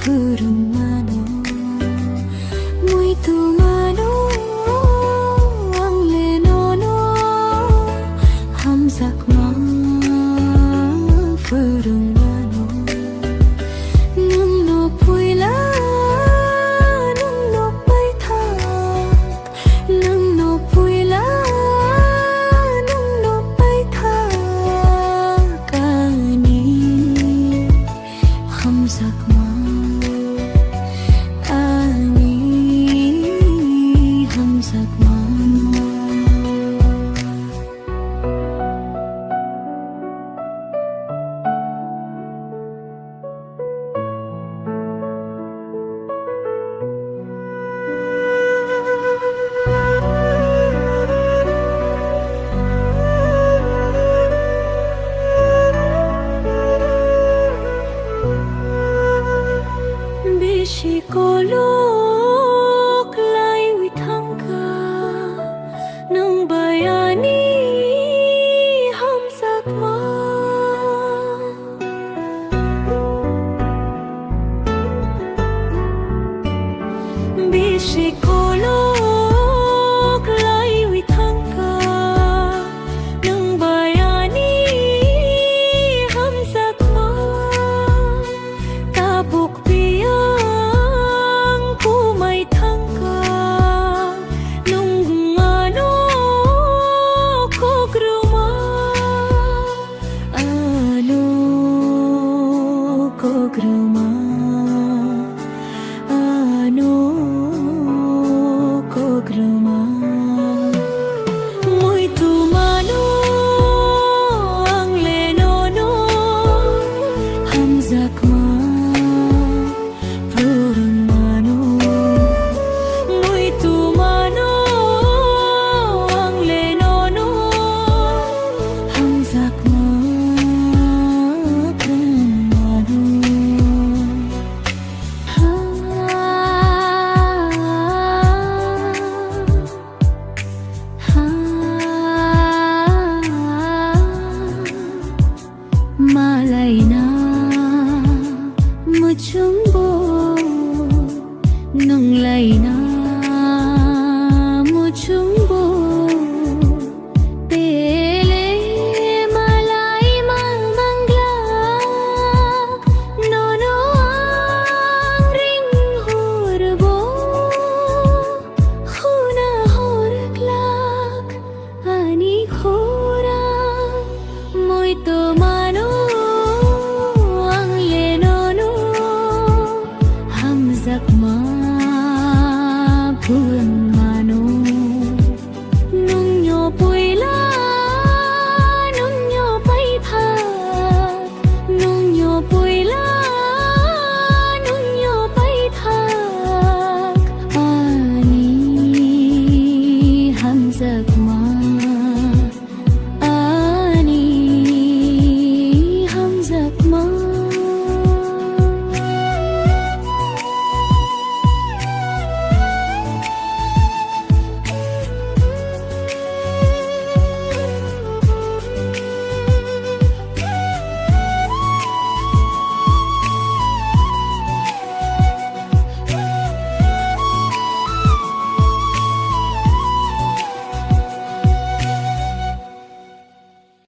푸른 만호 muito mano ang lenono hamsak ma 푸른 만호 nung no puila nung no pai tha nung no puila nung no pai tha kani hamsak ma Psikolog lay withang ka ng bayani hamsak ma Psikolog lay withang ka ng bayani hamsak ma tapok Gruma